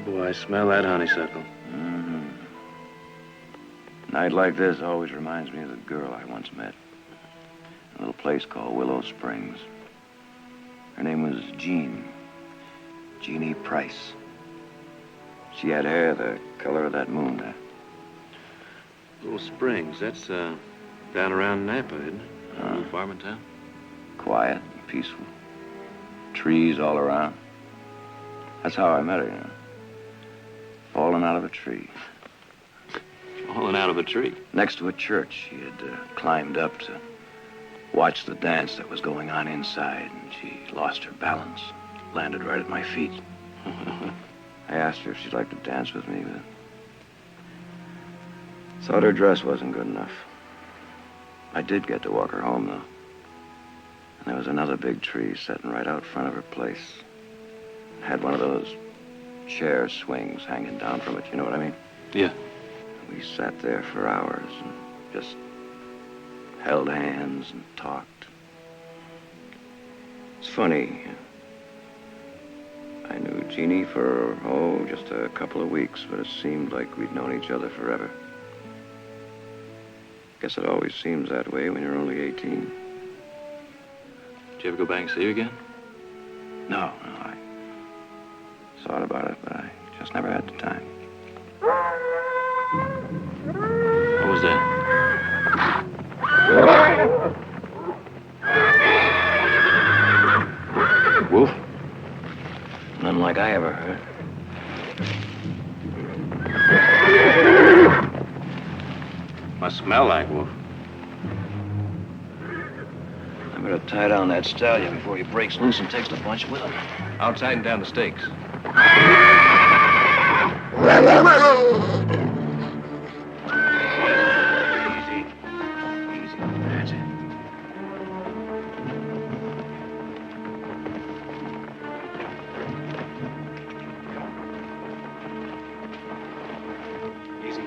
Boy, I smell that honeysuckle. Mm-hmm. Night like this always reminds me of the girl I once met. A little place called Willow Springs. Her name was Jeannie Price. She had hair the color of that moon there. Little Springs, that's down around Napa, isn't it? A little farming town. Quiet and peaceful. Trees all around. That's how I met her, you know. Falling out of a tree. Falling out of a tree? Next to a church. She had climbed up to watch the dance that was going on inside, and she lost her balance. Landed right at my feet. I asked her if she'd like to dance with me, but thought her dress wasn't good enough. I did get to walk her home, though. And there was another big tree sitting right out front of her place. It had one of those chair swings hanging down from it, you know what I mean? Yeah. We sat there for hours and just held hands and talked. It's funny. I knew Jeannie for, just a couple of weeks, but it seemed like we'd known each other forever. Guess it always seems that way when you're only 18. Did you ever go back and see her again? No, I thought about it, but I just never had the time. What was that? Wolf? Nothing like I ever heard. Must smell like wolf. I better tie down that stallion before he breaks loose and takes the bunch with him. I'll tighten down the stakes. Easy. Easy. That's it. Easy.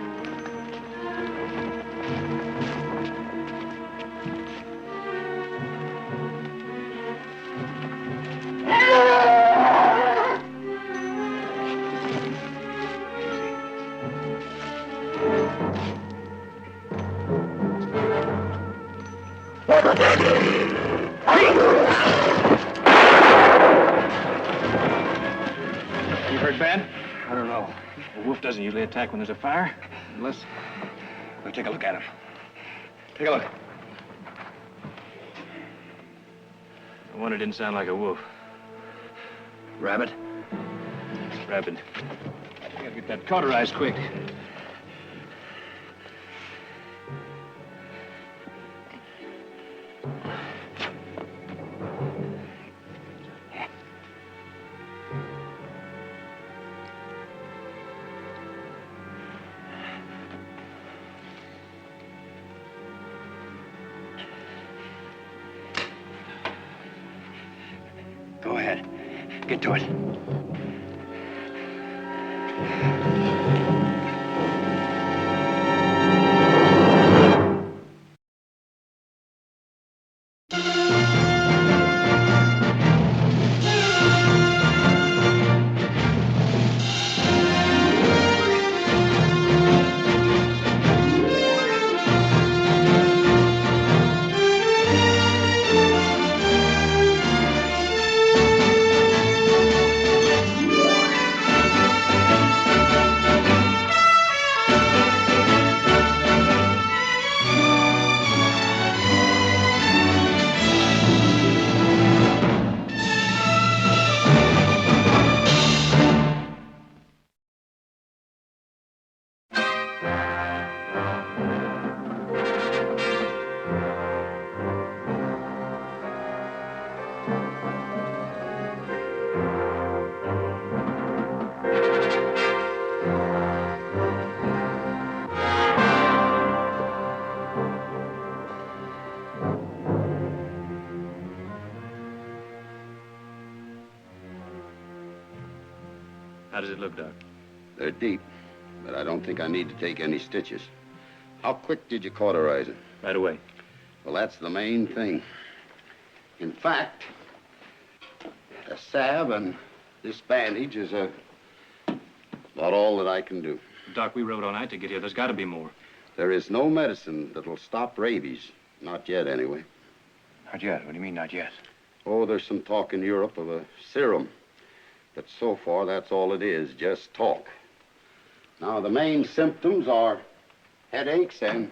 You heard bad? I don't know. A wolf doesn't usually attack when there's a fire. Unless... We'll take a look at him. Take a look. The one that didn't sound like a wolf. Rabbit? Rabbit. We gotta get that cauterized quick. Go ahead. Get to it. How does it look, Doc? They're deep, but I don't think I need to take any stitches. How quick did you cauterize it? Right away. Well, that's the main thing. In fact, a salve and this bandage is a About all that I can do. Doc, we rode all night to get here. There's got to be more. There is no medicine that'll stop rabies. Not yet, anyway. Not yet? What do you mean, not yet? Oh, there's some talk in Europe of a serum. But so far, that's all it is, just talk. Now, the main symptoms are headaches and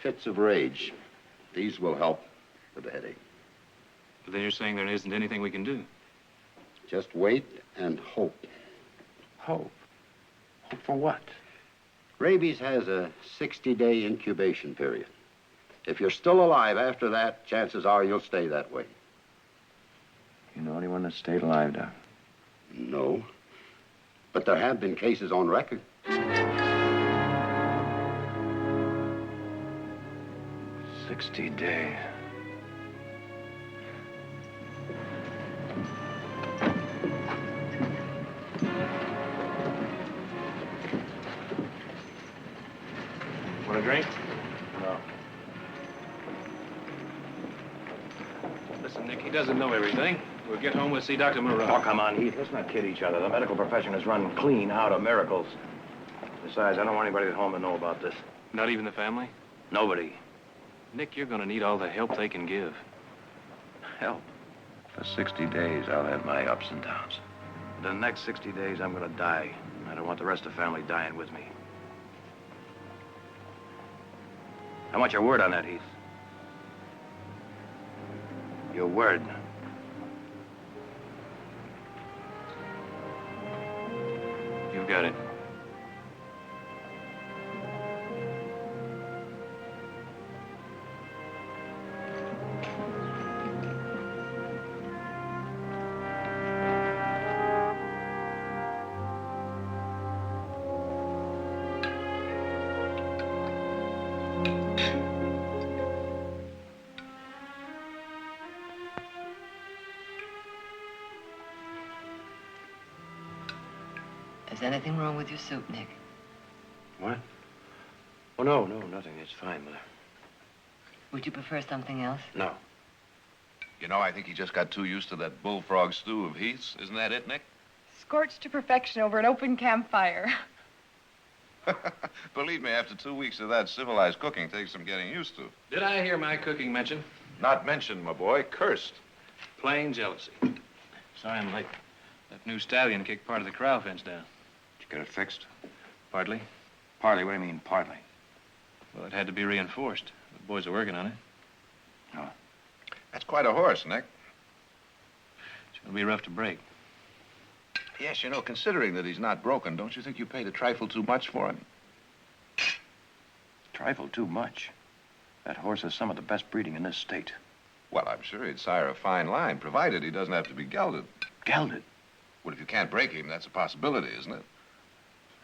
fits of rage. These will help with the headache. But then you're saying there isn't anything we can do. Just wait and hope. Hope? Hope for what? Rabies has a 60-day incubation period. If you're still alive after that, chances are you'll stay that way. You know anyone that stayed alive, Doc? No. But there have been cases on record. 60 days. Want a drink? No. Listen, Nick, he doesn't know everything. We'll get home, we'll see Dr. Moreau. Oh, come on, Heath. Let's not kid each other. The medical profession is run clean out of miracles. Besides, I don't want anybody at home to know about this. Not even the family? Nobody. Nick, you're going to need all the help they can give. Help. For 60 days, I'll have my ups and downs. The next 60 days, I'm going to die. I don't want the rest of the family dying with me. I want your word on that, Heath. Your word. You've got it. Is anything wrong with your soup, Nick? What? Oh, no, nothing. It's fine, Mother. Would you prefer something else? No. You know, I think he just got too used to that bullfrog stew of Heath's. Isn't that it, Nick? Scorched to perfection over an open campfire. Believe me, after 2 weeks of that, civilized cooking takes some getting used to. Did I hear my cooking mentioned? Not mentioned, my boy. Cursed. Plain jealousy. Sorry I'm late. That new stallion kicked part of the corral fence down. Did you get it fixed? Partly. Partly? What do you mean, partly? Well, it had to be reinforced. The boys are working on it. Oh. That's quite a horse, Nick. It's going to be rough to break. Yes, you know, considering that he's not broken, don't you think you paid a trifle too much for him? Trifle too much. That horse has some of the best breeding in this state. Well, I'm sure he'd sire a fine line, provided he doesn't have to be gelded. Gelded? Well, if you can't break him, that's a possibility, isn't it?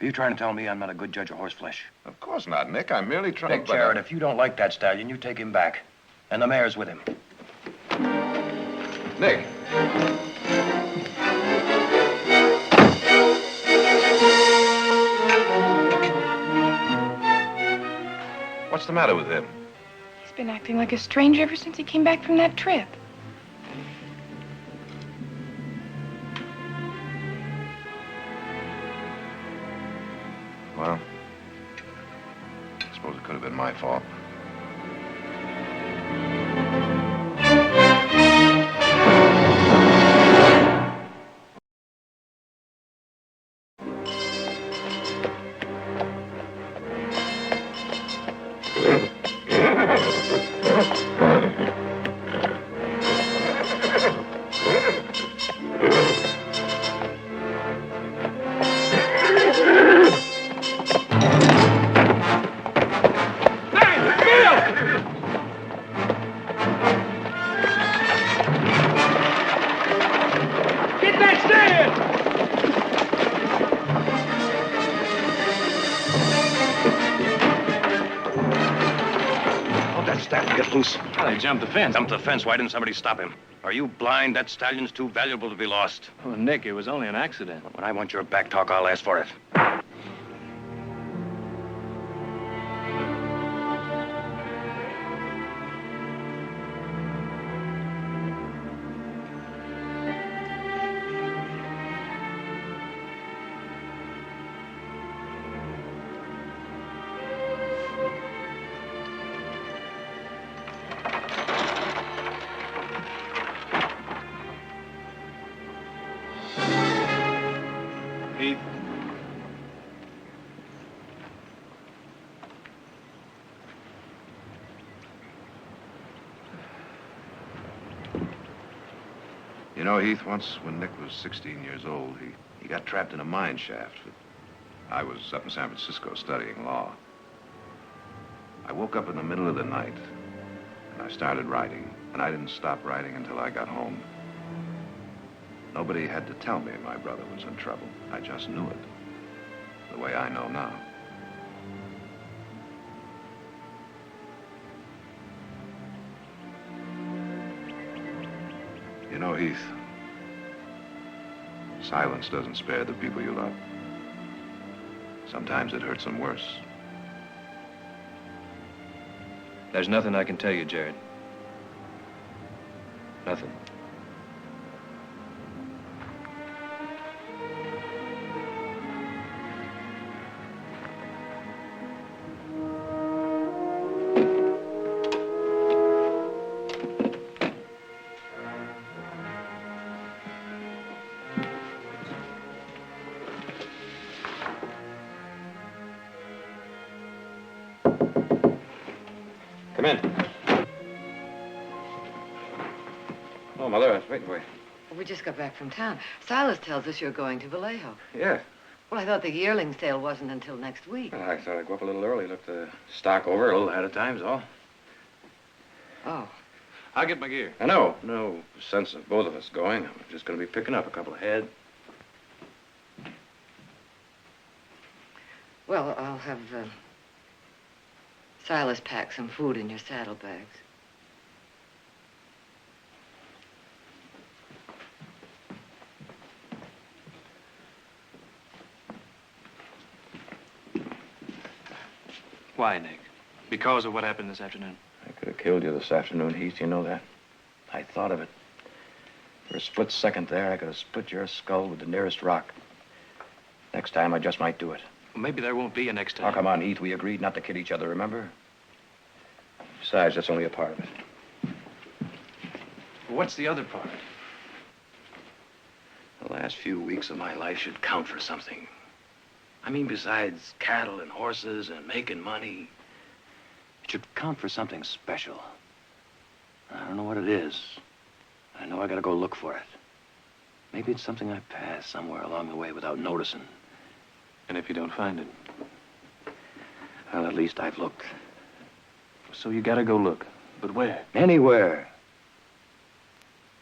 Are you trying to tell me I'm not a good judge of horse flesh? Of course not, Nick. I'm merely trying Nick Jarrett, if you don't like that stallion, you take him back. And the mayor's with him. Nick. What's the matter with him? He's been acting like a stranger ever since he came back from that trip. Well, I suppose it could have been my fault. Get loose. Well, he jumped the fence. Jump the fence. Why didn't somebody stop him? Are you blind? That stallion's too valuable to be lost. Oh, Nick, it was only an accident. When I want your back talk, I'll ask for it. Heath. You know, Heath, once when Nick was 16 years old, he got trapped in a mine shaft. I was up in San Francisco studying law. I woke up in the middle of the night, and I started writing, and I didn't stop writing until I got home. Nobody had to tell me my brother was in trouble. I just knew it, the way I know now. You know, Heath, silence doesn't spare the people you love. Sometimes it hurts them worse. There's nothing I can tell you, Jared. Nothing. Come in. Oh, Mother, I was waiting for you. We just got back from town. Silas tells us you're going to Vallejo. Yeah. Well, I thought the yearling sale wasn't until next week. Well, I thought I'd go up a little early, look the stock over a little ahead of time, is all. Oh. I'll get my gear. I know. No sense of both of us going. I'm just going to be picking up a couple of head. Well, I'll have Silas pack some food in your saddlebags. Why, Nick? Because of what happened this afternoon? I could have killed you this afternoon, Heath. You know that. I thought of it. For a split second there, I could have split your skull with the nearest rock. Next time, I just might do it. Well, maybe there won't be a next time. Oh, come on, Heath. We agreed not to kid each other, remember? Besides, that's only a part of it. Well, what's the other part? The last few weeks of my life should count for something. I mean, besides cattle and horses and making money, it should count for something special. I don't know what it is. I know I gotta go look for it. Maybe it's something I passed somewhere along the way without noticing. And if you don't find it? Well, at least I've looked. So you gotta go look. But where? Anywhere.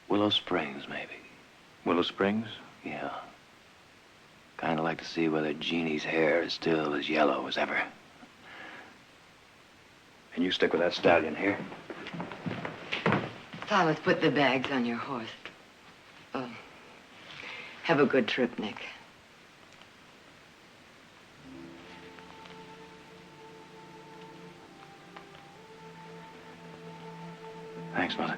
Willow Springs, maybe. Willow Springs? Yeah. Kind of like to see whether Jeannie's hair is still as yellow as ever. And you stick with that stallion here. Silas, put the bags on your horse. Have a good trip, Nick. Thanks, Mother.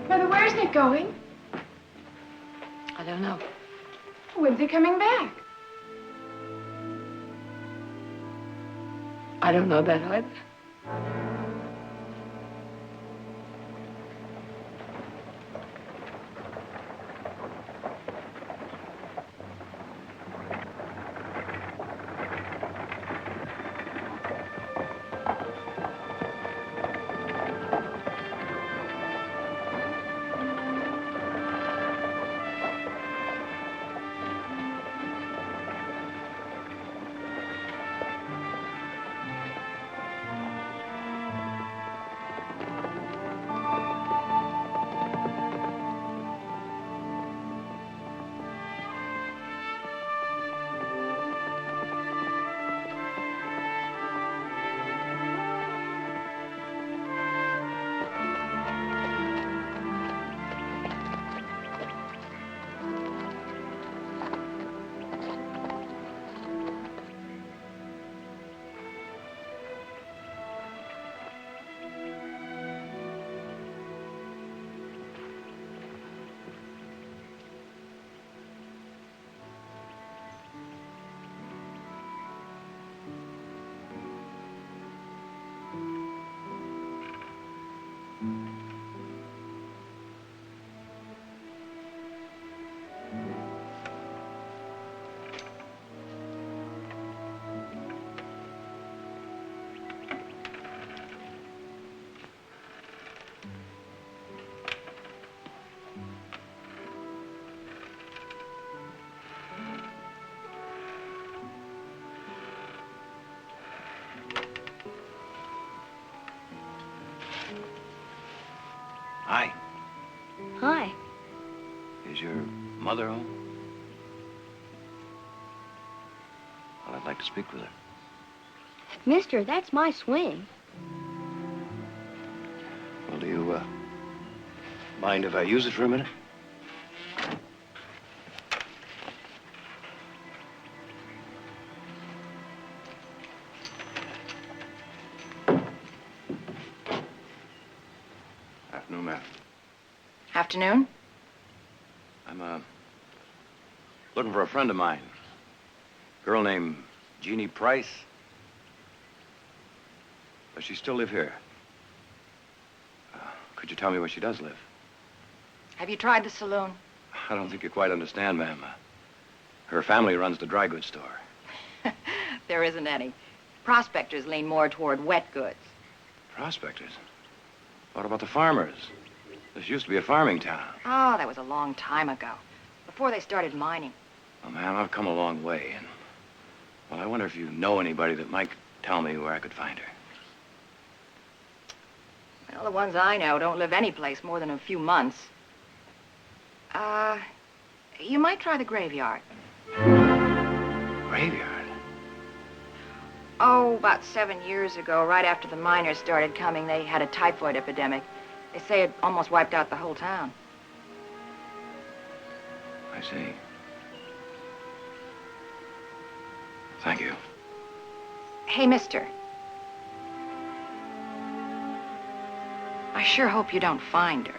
Mother, where's Nick going? I don't know. When's he coming back? I don't know that either. mother home? Well, I'd like to speak with her. Mister, that's my swing. Well, do you, mind if I use it for a minute? Afternoon, ma'am. Afternoon? I'm, looking for a friend of mine. Girl named Jeannie Price. Does she still live here? Could you tell me where she does live? Have you tried the saloon? I don't think you quite understand, ma'am. Her family runs the dry goods store. There isn't any. Prospectors lean more toward wet goods. Prospectors? What about the farmers? This used to be a farming town. Oh, that was a long time ago, before they started mining. Well, ma'am, I've come a long way, and... Well, I wonder if you know anybody that might tell me where I could find her. Well, the ones I know don't live any place more than a few months. You might try the graveyard. Graveyard? Oh, about 7 years ago, right after the miners started coming, they had a typhoid epidemic. They say it almost wiped out the whole town. I see. Thank you. Hey, mister. I sure hope you don't find her.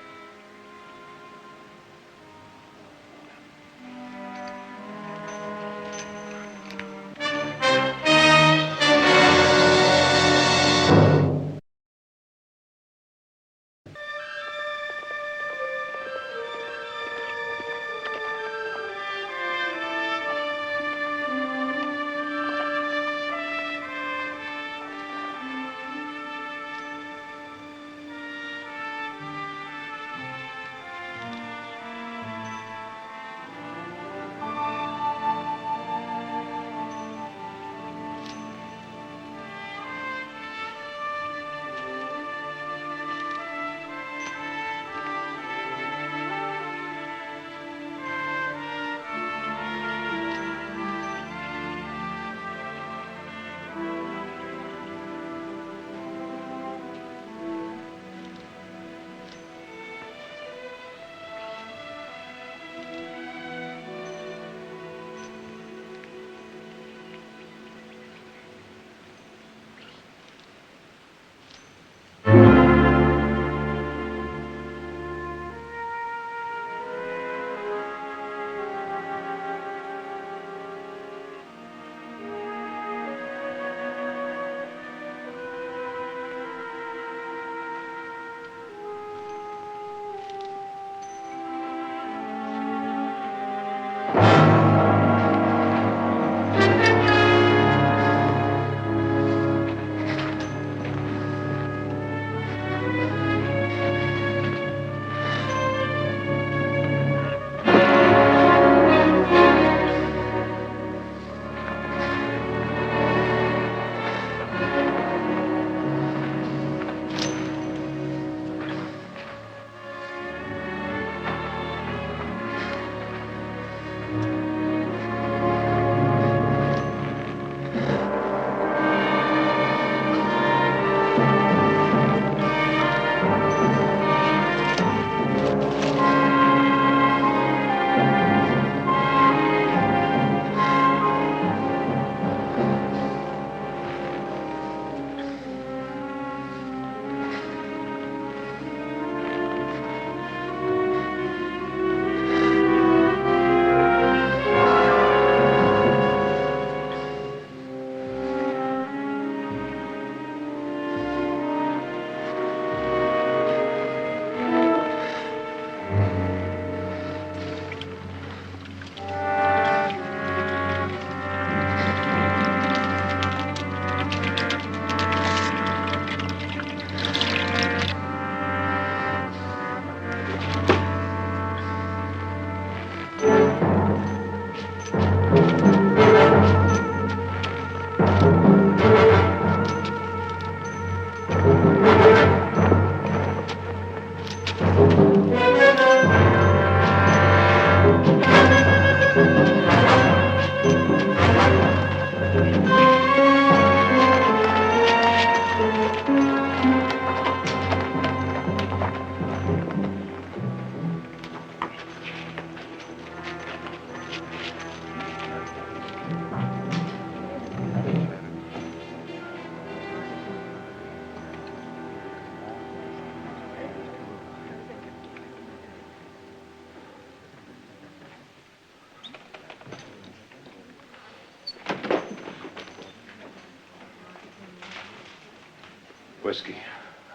whiskey.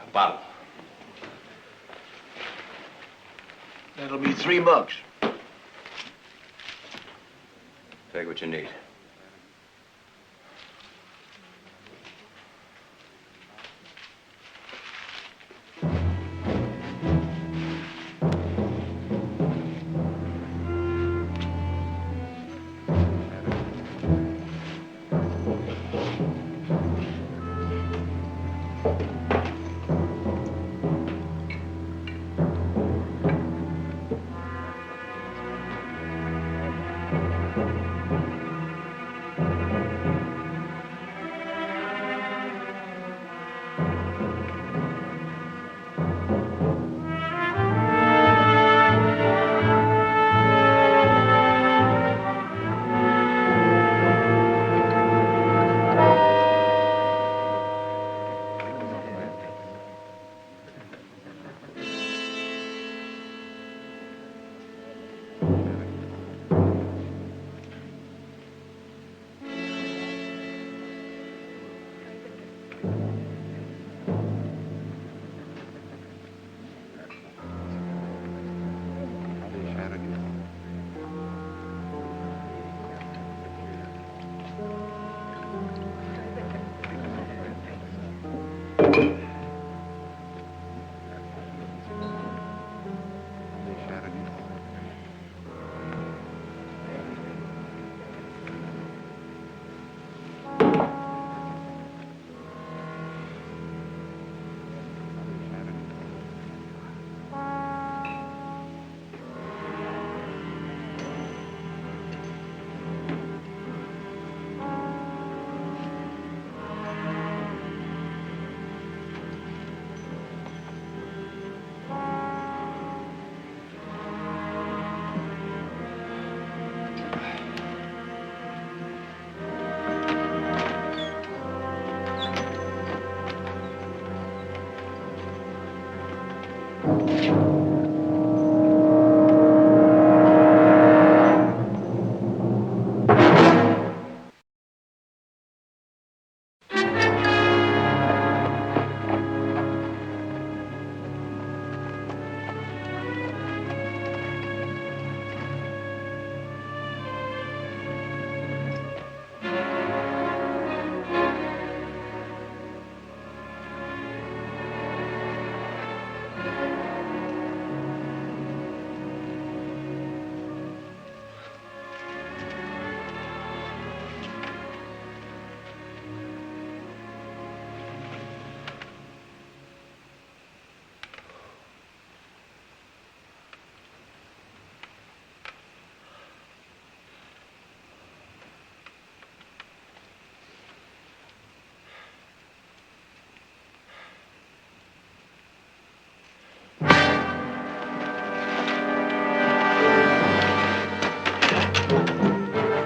A bottle. That'll be $3. Take what you need.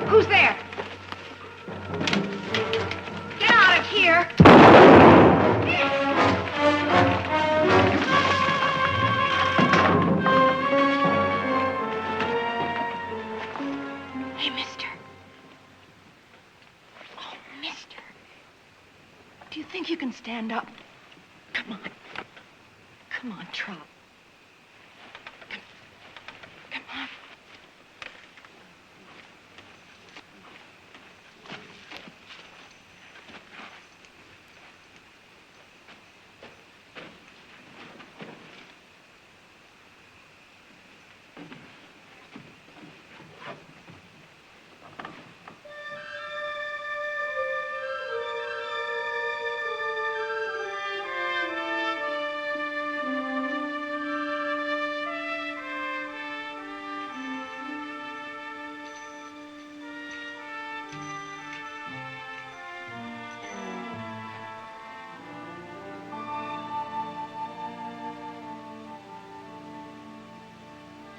Who's there? Get out of here! Hey, mister. Oh, mister. Do you think you can stand up? Come on. Come on, Trot. Come on.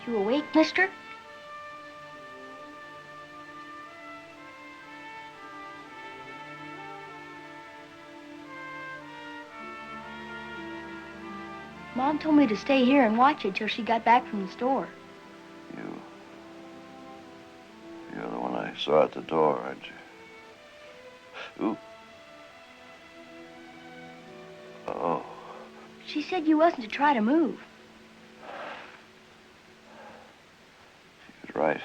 You awake, mister? Mom told me to stay here and watch it till she got back from the store. You're the one I saw at the door, aren't you? Ooh. Oh. She said you wasn't to try to move. She was right.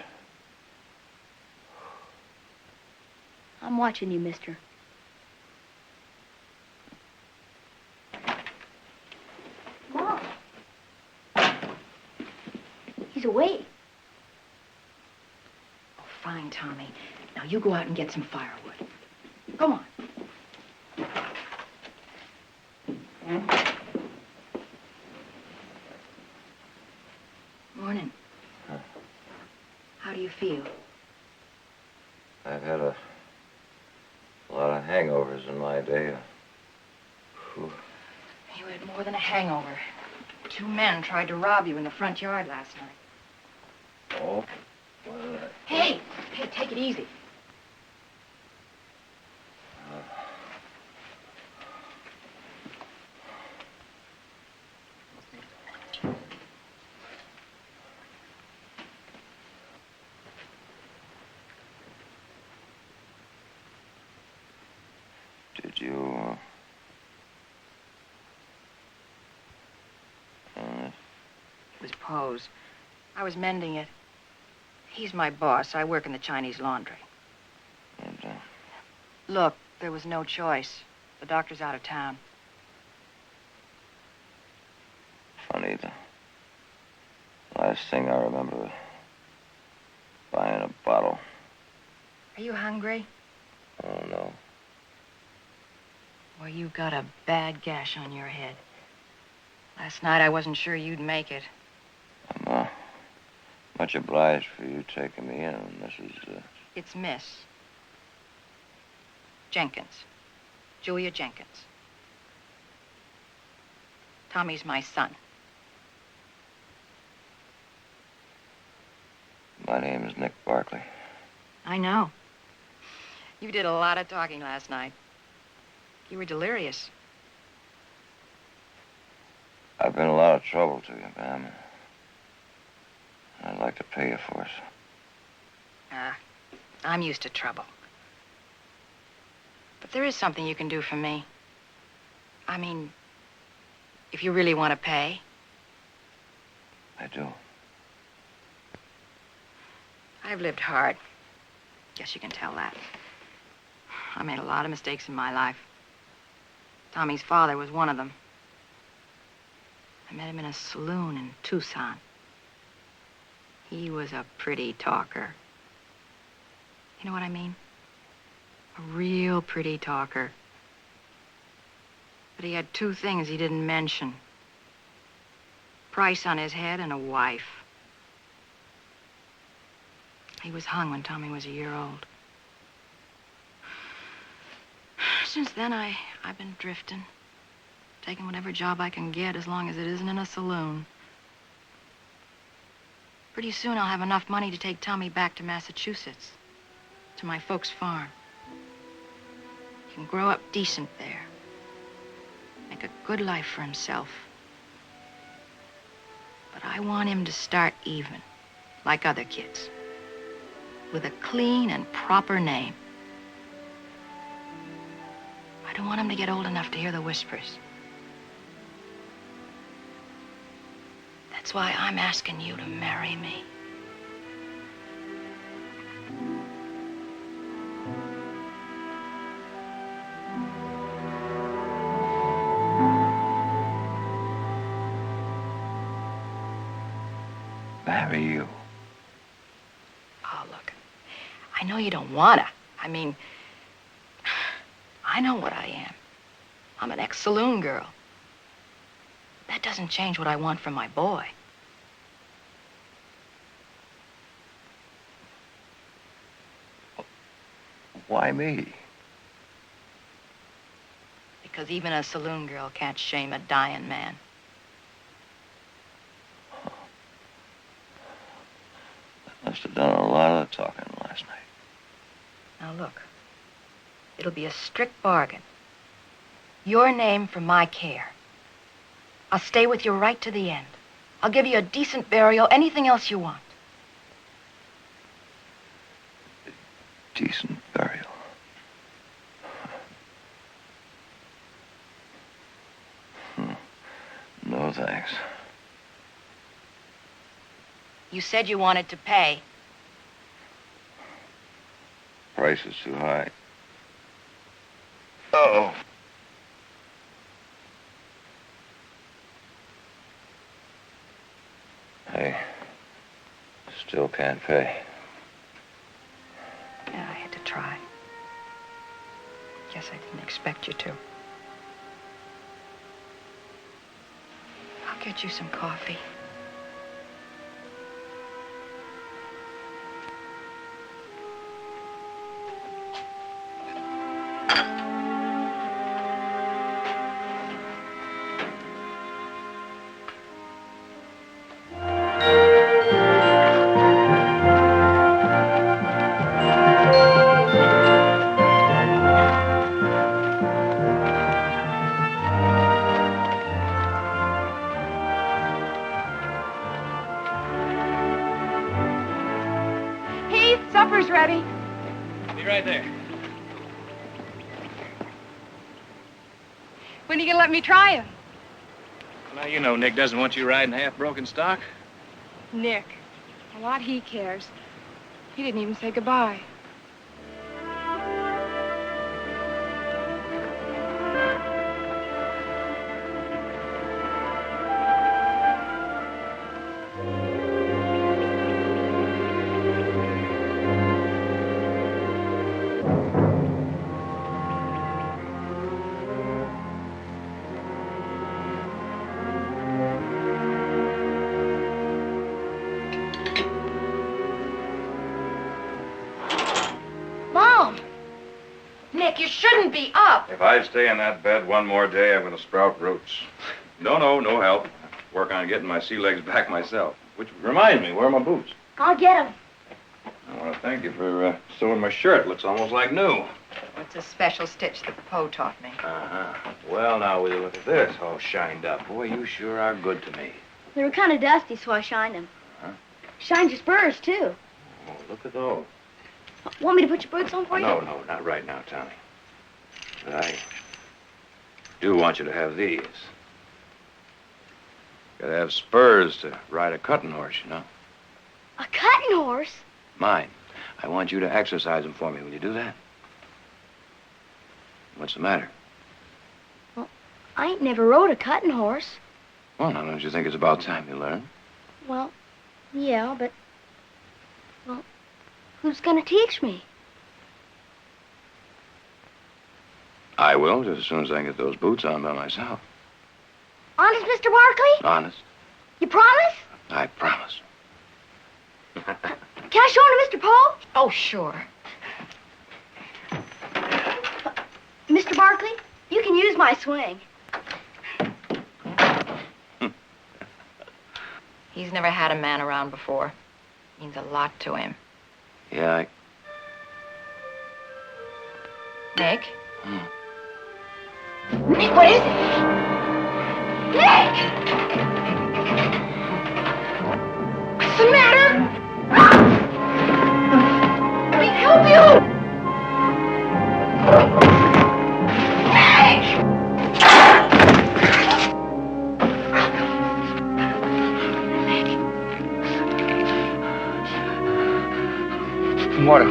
I'm watching you, mister. Mom. He's awake. Oh, fine, Tommy. Now you go out and get some firewood. Go on. Morning. Huh? How do you feel? I've had a lot of hangovers in my day. Whew. You had more than a hangover. 2 men tried to rob you in the front yard last night. Oh? Hey, take it easy. Did you, It was Poe's. I was mending it. He's my boss. I work in the Chinese laundry. and, Look, there was no choice. The doctor's out of town. funny, the last thing I remember was buying a bottle. Are you hungry? Oh, no. Well, you got a bad gash on your head. Last night, I wasn't sure you'd make it. I'm, much obliged for you taking me in, Mrs. It's Miss Jenkins. Julia Jenkins. Tommy's my son. My name is Nick Barkley. I know. You did a lot of talking last night. You were delirious. I've been a lot of trouble to you, ma'am. I'd like to pay you for it. I'm used to trouble. But there is something you can do for me. I mean, if you really want to pay. I do. I've lived hard. Guess you can tell that. I made a lot of mistakes in my life. Tommy's father was one of them. I met him in a saloon in Tucson. He was a pretty talker. You know what I mean? A real pretty talker. But he had 2 things he didn't mention. Price on his head and a wife. He was hung when Tommy was a year old. Since then, I've been drifting. Taking whatever job I can get as long as it isn't in a saloon. Pretty soon I'll have enough money to take Tommy back to Massachusetts. To my folks' farm. He can grow up decent there. Make a good life for himself. But I want him to start even, like other kids. With a clean and proper name. I don't want him to get old enough to hear the whispers. That's why I'm asking you to marry me. Marry you. Oh, look, I know you don't wanna. I mean, I know what I am. I'm an ex-saloon girl. That doesn't change what I want from my boy. Why me? Because even a saloon girl can't shame a dying man. I must have done a lot of talking last night. Now look, it'll be a strict bargain. Your name for my care. I'll stay with you right to the end. I'll give you a decent burial, anything else you want. Decent burial. You said you wanted to pay. Price is too high. Oh. I still can't pay. Yeah, I had to try. Guess I didn't expect you to. I'll get you some coffee. Supper's ready. Be right there. When are you gonna let me try him? Now, you know Nick doesn't want you riding half-broken stock. Nick. A lot he cares. He didn't even say goodbye. Nick, you shouldn't be up. If I stay in that bed one more day, I'm going to sprout roots. No help. Work on getting my sea legs back myself. Which reminds me, where are my boots? I'll get him. I want to thank you for sewing my shirt. Looks almost like new. It's a special stitch that Poe taught me. Uh-huh. Well, now, will you look at this? All shined up. Boy, you sure are good to me. They were kind of dusty, so I shined them. Huh? Shined your spurs, too. Oh, look at those. Want me to put your boots on for you? No, not right now, Tommy. But I do want you to have these. Gotta have spurs to ride a cutting horse, you know. A cutting horse? Mine. I want you to exercise them for me. Will you do that? What's the matter? Well, I ain't never rode a cutting horse. Well, now, don't you think it's about time you learn? Well, yeah, but... Well, who's gonna teach me? I will, just as soon as I get those boots on by myself. Honest, Mr. Barkley? Honest. You promise? I promise. Can I show him to Mr. Poe? Oh, sure. Mr. Barkley, you can use my swing. He's never had a man around before. Means a lot to him. Yeah, Nick? Nick, what is it? Nick! What's the matter? Let me help you! Nick! Water.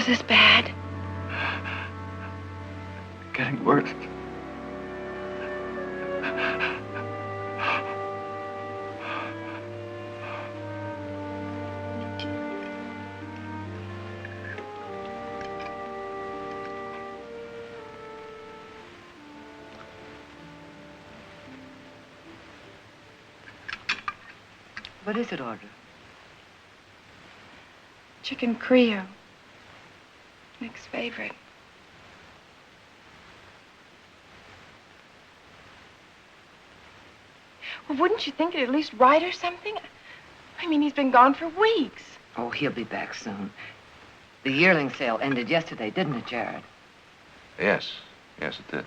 This bad? Getting worse. What is it, Audra? Chicken Creole. Nick's favorite. Well, wouldn't you think it'd at least write or something? I mean, he's been gone for weeks. Oh, he'll be back soon. The yearling sale ended yesterday, didn't it, Jared? Yes. Yes, it did.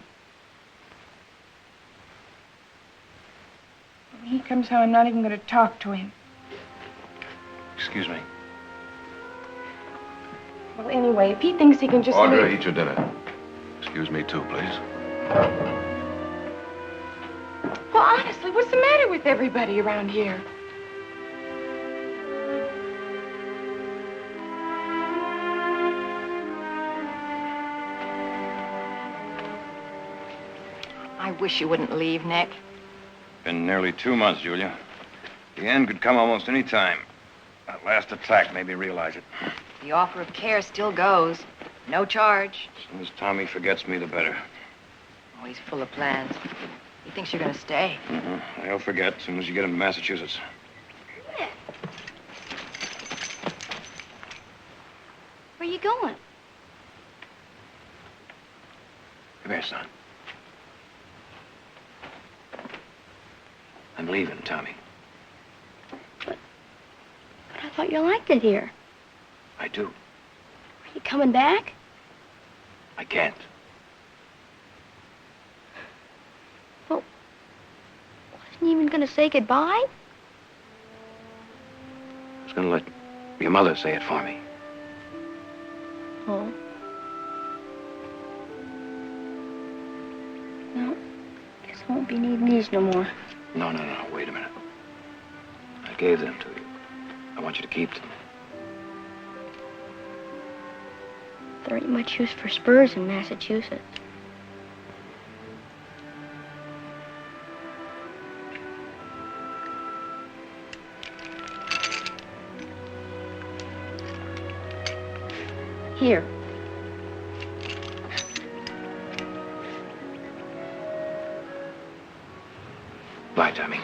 When he comes home, I'm not even going to talk to him. Excuse me. Well, anyway, if he thinks he can just Audra, leave... eat your dinner. Excuse me, too, please. Well, honestly, what's the matter with everybody around here? I wish you wouldn't leave, Nick. Been nearly 2 months, Julia. The end could come almost any time. That last attack made me realize it. The offer of care still goes. No charge. As soon as Tommy forgets me, the better. Oh, he's full of plans. He thinks you're going to stay. He'll forget as soon as you get him to Massachusetts. Where are you going? Come here, son. I'm leaving, Tommy. But I thought you liked it here. I do. Are you coming back? I can't. Well, wasn't you even going to say goodbye? I was going to let your mother say it for me. Oh. Well, guess I won't be needing these no more. No. Wait a minute. I gave them to you. I want you to keep them. There ain't much use for spurs in Massachusetts. Here. Bye, Tommy.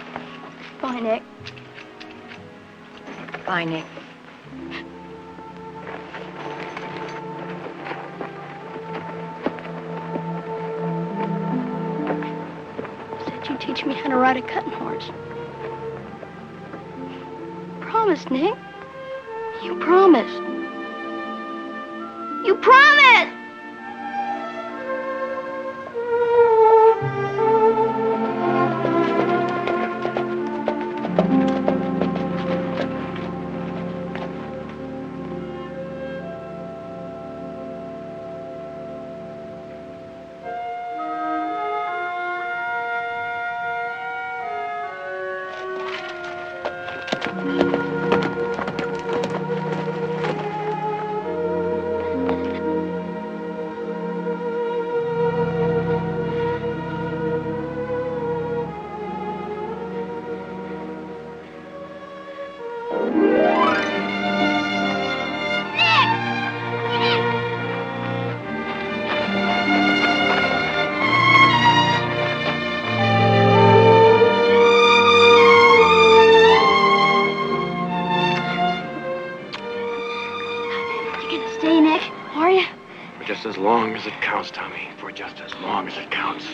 Bye, Nick. Bye, Nick. Said you'd teach me how to ride a cutting horse. Promise, Nick. You promised. You promised! Stay, Nick, are you? For just as long as it counts, Tommy. For just as long as it counts.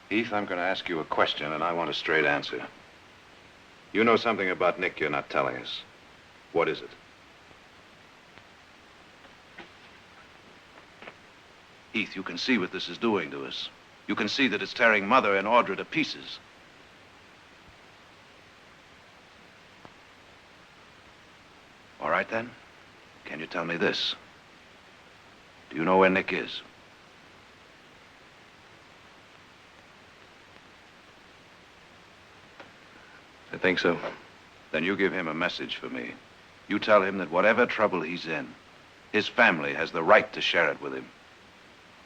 Heath, I'm going to ask you a question, and I want a straight answer. You know something about Nick you're not telling us. What is it? Heath, you can see what this is doing to us. You can see that it's tearing Mother and Audra to pieces. All right, then. Can you tell me this? Do you know where Nick is? I think so. Then you give him a message for me. You tell him that whatever trouble he's in, his family has the right to share it with him.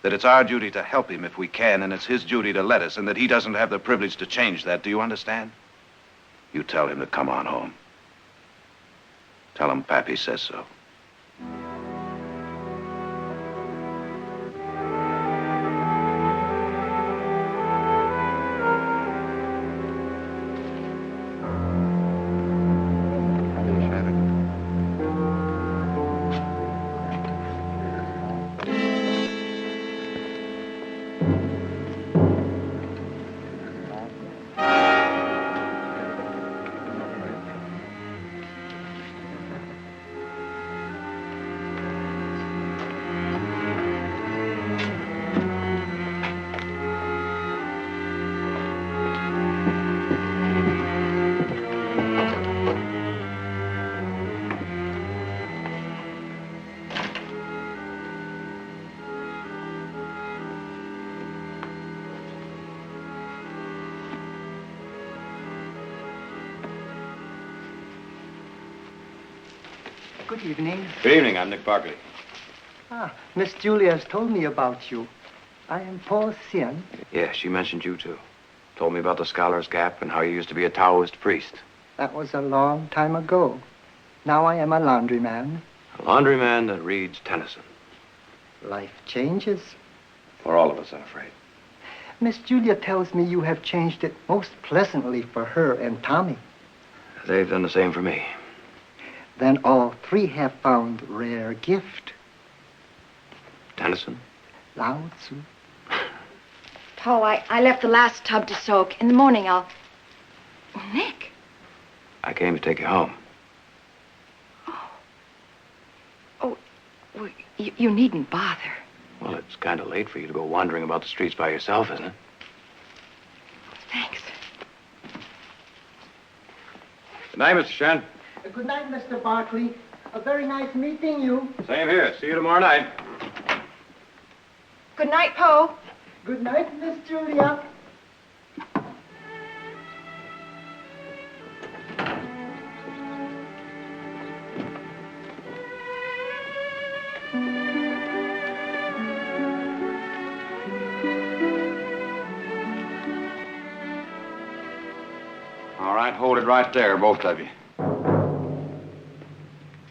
That it's our duty to help him if we can, and it's his duty to let us, and that he doesn't have the privilege to change that. Do you understand? You tell him to come on home. Tell him Pappy says so. Good evening. Good evening. I'm Nick Barkley. Miss Julia has told me about you. I am Paul Sien. Yeah, she mentioned you, too. Told me about the Scholar's Gap and how you used to be a Taoist priest. That was a long time ago. Now I am a laundryman. A laundryman that reads Tennyson. Life changes. For all of us, I'm afraid. Miss Julia tells me you have changed it most pleasantly for her and Tommy. They've done the same for me. Then all three have found rare gift. Tennyson? Lao Tzu. Po, I left the last tub to soak. In the morning, I'll... Oh, Nick. I came to take you home. Oh, well, you needn't bother. Well, it's kind of late for you to go wandering about the streets by yourself, isn't it? Thanks. Good night, Mr. Shen. Good night, Mr. Barkley. A very nice meeting you. Same here. See you tomorrow night. Good night, Po. Good night, Miss Julia. All right, hold it right there, both of you.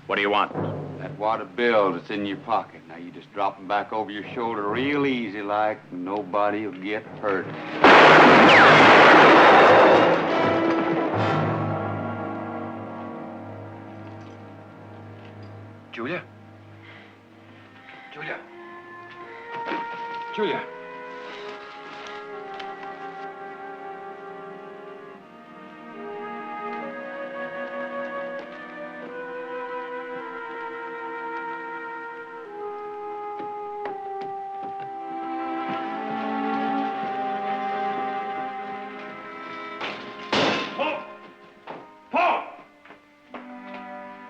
What do you want? That wad of bills that's in your pocket. Now you just drop them back over your shoulder real easy like, and nobody will get hurt. Julia? Julia? Julia?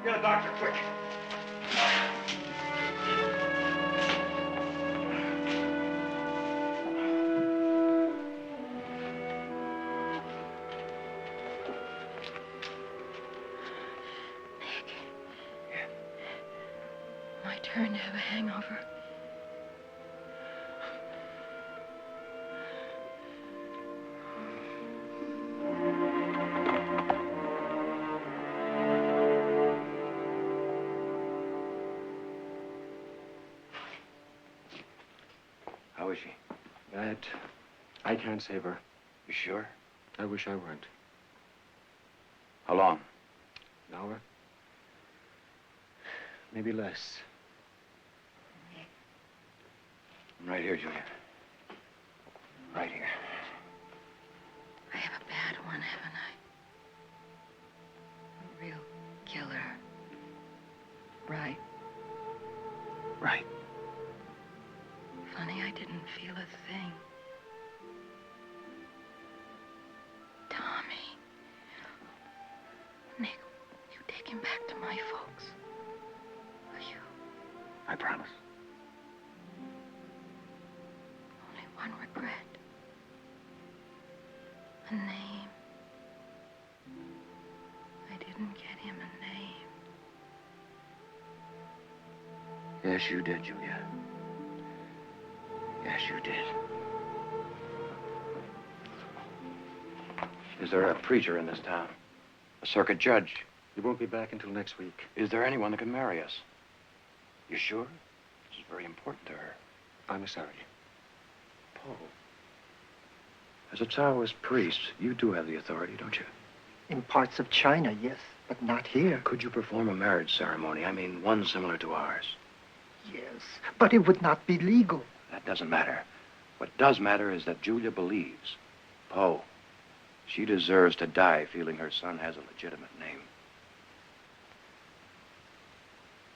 Get a doctor, quick. My turn to have a hangover. How is she? Bad. I can't save her. You sure? I wish I weren't. How long? An hour? Maybe less. I'm right here, Julia. Right here. I have a bad one, haven't I? A real killer. Right. Right. Funny, I didn't feel a thing. Tommy. Nick, you take him back to my folks. Will you? I promise. Only one regret. A name. I didn't get him a name. Yes, you did, Julia. Yes, you did. Is there a preacher in this town? A circuit judge? You won't be back until next week. Is there anyone that can marry us? You sure? This is very important to her. I'm sorry. Paul. As a Taoist priest, you do have the authority, don't you? In parts of China, yes, but not here. Could you perform a marriage ceremony? I mean, one similar to ours. Yes, but it would not be legal. That doesn't matter. What does matter is that Julia believes. Poe. She deserves to die feeling her son has a legitimate name.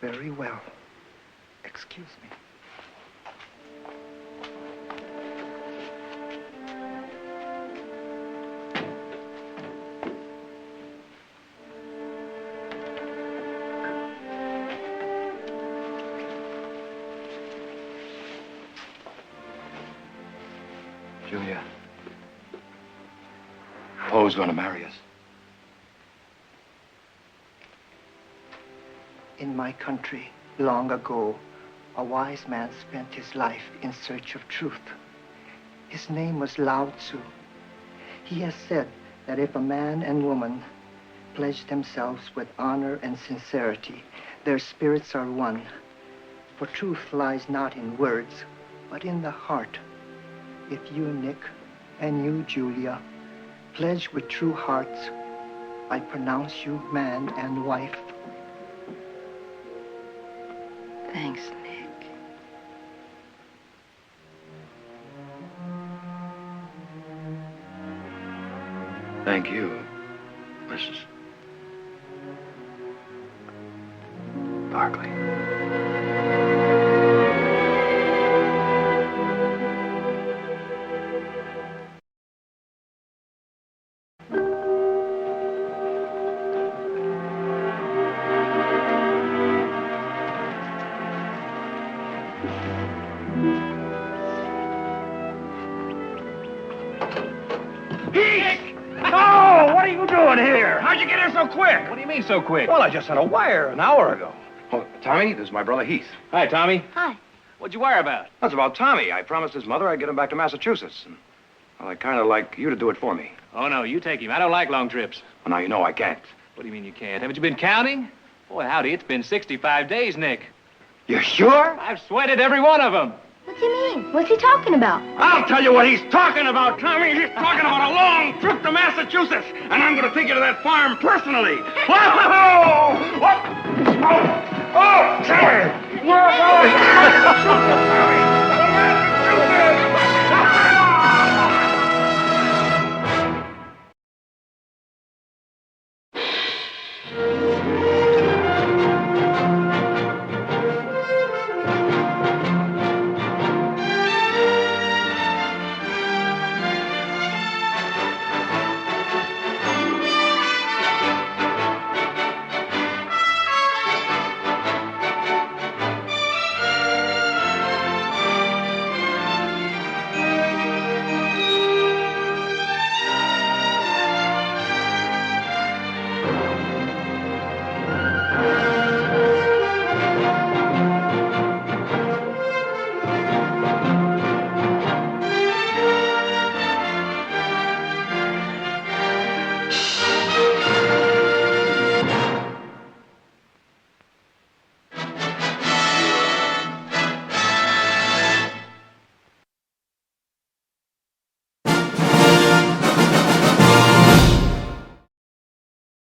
Very well. Excuse me. Julia. Poe's going to marry us. In my country, long ago, a wise man spent his life in search of truth. His name was Lao Tzu. He has said that if a man and woman pledge themselves with honor and sincerity, their spirits are one. For truth lies not in words, but in the heart. If you, Nick, and you, Julia, pledge with true hearts, I pronounce you man and wife. Thanks, Nick. Thank you, Mrs. Barkley. Oh, what are you doing here? How'd you get here so quick? What do you mean so quick? Well, I just had a wire an hour ago. Oh, Tommy, this is my brother Heath. Hi, Tommy. Hi. What'd you wire about? That's about Tommy. I promised his mother I'd get him back to Massachusetts. And, well, I'd kind of like you to do it for me. Oh, no, you take him. I don't like long trips. Well, now you know I can't. What do you mean you can't? Haven't you been counting? Boy, howdy, it's been 65 days, Nick. You sure? I've sweated every one of them. What's he mean? What's he talking about? I'll tell you what he's talking about, Tommy. He's talking about a long trip to Massachusetts, and I'm going to take you to that farm personally. Whoa! What?